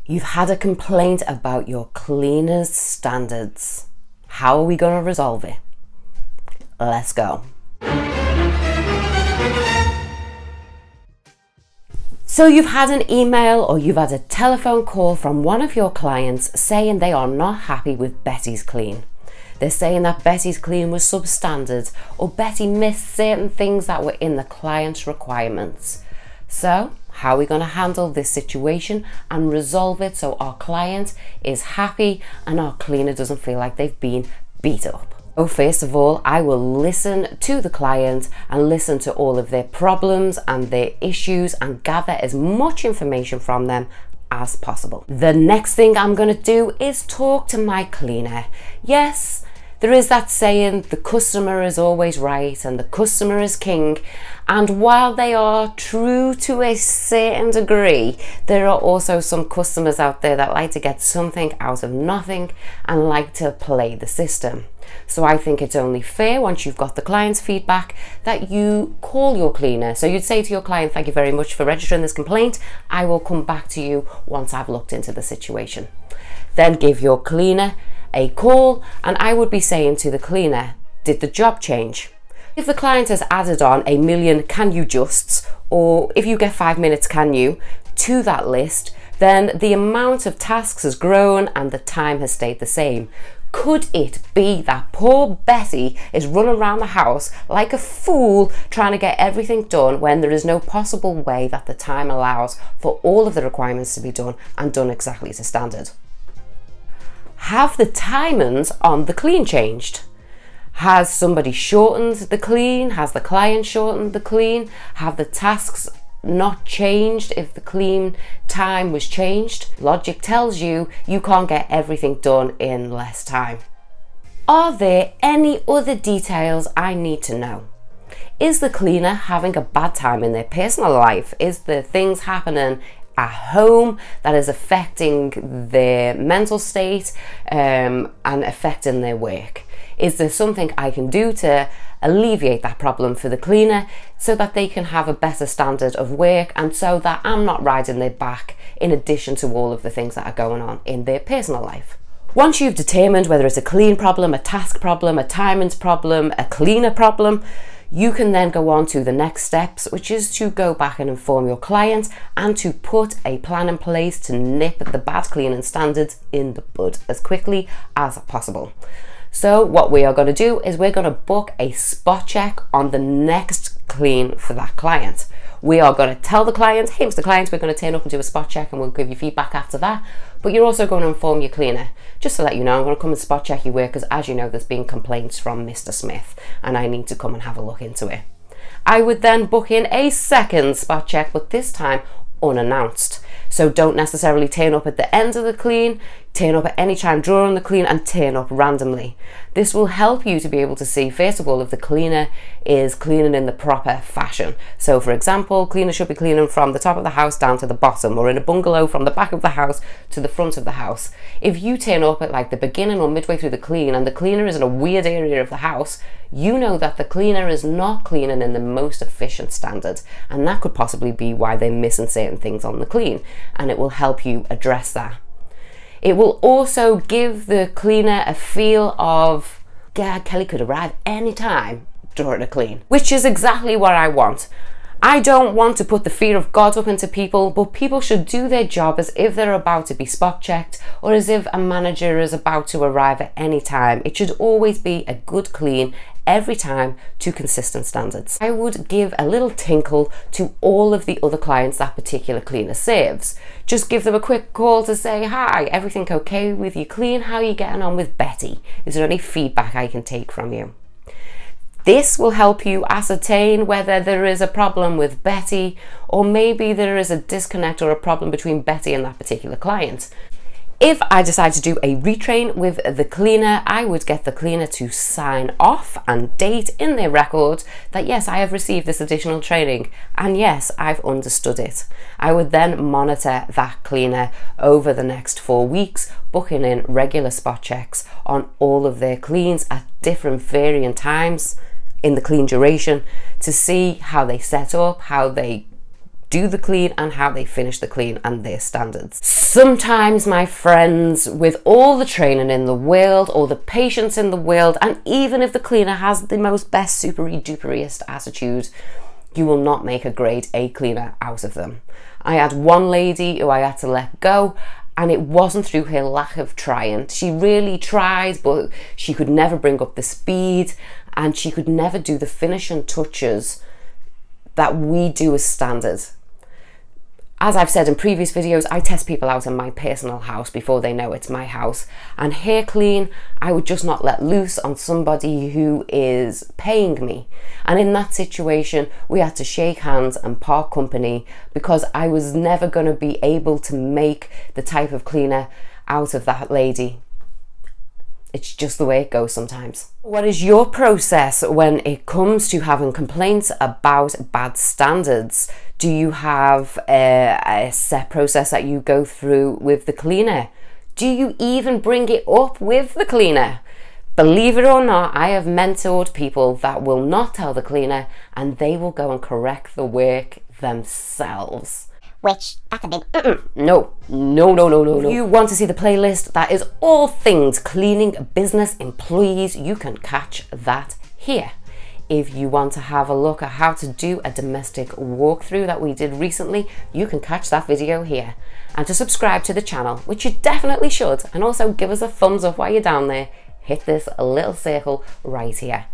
You've had a complaint about your cleaner's standards. How are we going to resolve it? Let's go. So you've had an email or you've had a telephone call from one of your clients saying they are not happy with Betty's clean. They're saying that Betty's clean was substandard or Betty missed certain things that were in the client's requirements. So how are we going to handle this situation and resolve it so our client is happy and our cleaner doesn't feel like they've been beat up? Oh, first of all, I will listen to the client and listen to all of their problems and their issues and gather as much information from them as possible. The next thing I'm going to do is talk to my cleaner. Yes, there is that saying, the customer is always right and the customer is king. And while they are true to a certain degree, there are also some customers out there that like to get something out of nothing and like to play the system. So I think it's only fair, once you've got the client's feedback, that you call your cleaner. So you'd say to your client, thank you very much for registering this complaint. I will come back to you once I've looked into the situation. Then give your cleaner a call, and I would be saying to the cleaner, did the job change? If the client has added on a million can you justs, or if you get 5 minutes can you, to that list, then the amount of tasks has grown and the time has stayed the same. Could it be that poor Betty is running around the house like a fool trying to get everything done when there is no possible way that the time allows for all of the requirements to be done and done exactly to standard? Have the timings on the clean changed? Has somebody shortened the clean? Has the client shortened the clean? Have the tasks not changed if the clean time was changed? Logic tells you you can't get everything done in less time. Are there any other details I need to know? Is the cleaner having a bad time in their personal life? Is there things happening at home that is affecting their mental state and affecting their work? Is there something I can do to alleviate that problem for the cleaner so that they can have a better standard of work and so that I'm not riding their back in addition to all of the things that are going on in their personal life? Once you've determined whether it's a clean problem, a task problem, a timings problem, a cleaner problem, you can then go on to the next steps, which is to go back and inform your client and to put a plan in place to nip the bad cleaning standards in the bud as quickly as possible. So what we are going to do is we're going to book a spot check on the next clean for that client. We are going to tell the client, hey Mr. Client, we're going to turn up and do a spot check and we'll give you feedback after that. But you're also going to inform your cleaner, just to let you know, I'm going to come and spot check your work because as you know, there's been complaints from Mr. Smith and I need to come and have a look into it. I would then book in a second spot check, but this time unannounced. So don't necessarily turn up at the end of the clean, turn up at any time during the clean and turn up randomly. This will help you to be able to see, first of all, if the cleaner is cleaning in the proper fashion. So for example, cleaner should be cleaning from the top of the house down to the bottom, or in a bungalow from the back of the house to the front of the house. If you turn up at like the beginning or midway through the clean and the cleaner is in a weird area of the house, you know that the cleaner is not cleaning in the most efficient standard, and that could possibly be why they're missing certain things on the clean, and it will help you address that. It will also give the cleaner a feel of, yeah, Kelly could arrive anytime during a clean, which is exactly what I want. I don't want to put the fear of God up into people, but people should do their job as if they're about to be spot checked or as if a manager is about to arrive at any time. It should always be a good clean every time to consistent standards. I would give a little tinkle to all of the other clients that particular cleaner serves. Just give them a quick call to say, hi, everything okay with you clean? How are you getting on with Betty? Is there any feedback I can take from you? This will help you ascertain whether there is a problem with Betty, or maybe there is a disconnect or a problem between Betty and that particular client. If I decide to do a retrain with the cleaner, I would get the cleaner to sign off and date in their record that yes, I have received this additional training and yes, I've understood it. I would then monitor that cleaner over the next 4 weeks, booking in regular spot checks on all of their cleans at different varying times in the clean duration to see how they set up, how they do the clean and how they finish the clean and their standards. Sometimes, my friends, with all the training in the world, all the patience in the world, and even if the cleaner has the most best supery duperiest attitude, you will not make a grade A cleaner out of them. I had one lady who I had to let go, and it wasn't through her lack of trying. She really tried, but she could never bring up the speed, and she could never do the finishing touches that we do as standard. As I've said in previous videos, I test people out in my personal house before they know it's my house. And hair clean, I would just not let loose on somebody who is paying me. And in that situation, we had to shake hands and part company because I was never going to be able to make the type of cleaner out of that lady. It's just the way it goes sometimes. What is your process when it comes to having complaints about bad standards? Do you have a set process that you go through with the cleaner? Do you even bring it up with the cleaner? Believe it or not, I have mentored people that will not tell the cleaner and they will go and correct the work themselves. Which, that's a big No. If you want to see the playlist that is all things cleaning business employees, you can catch that here. If you want to have a look at how to do a domestic walkthrough that we did recently, you can catch that video here. And to subscribe to the channel, which you definitely should, and also give us a thumbs up while you're down there, hit this little circle right here.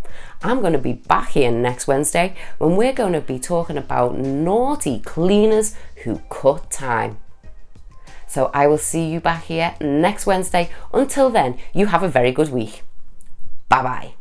I'm going to be back here next Wednesday when we're going to be talking about naughty cleaners who cut time. So I will see you back here next Wednesday. Until then, you have a very good week. Bye bye.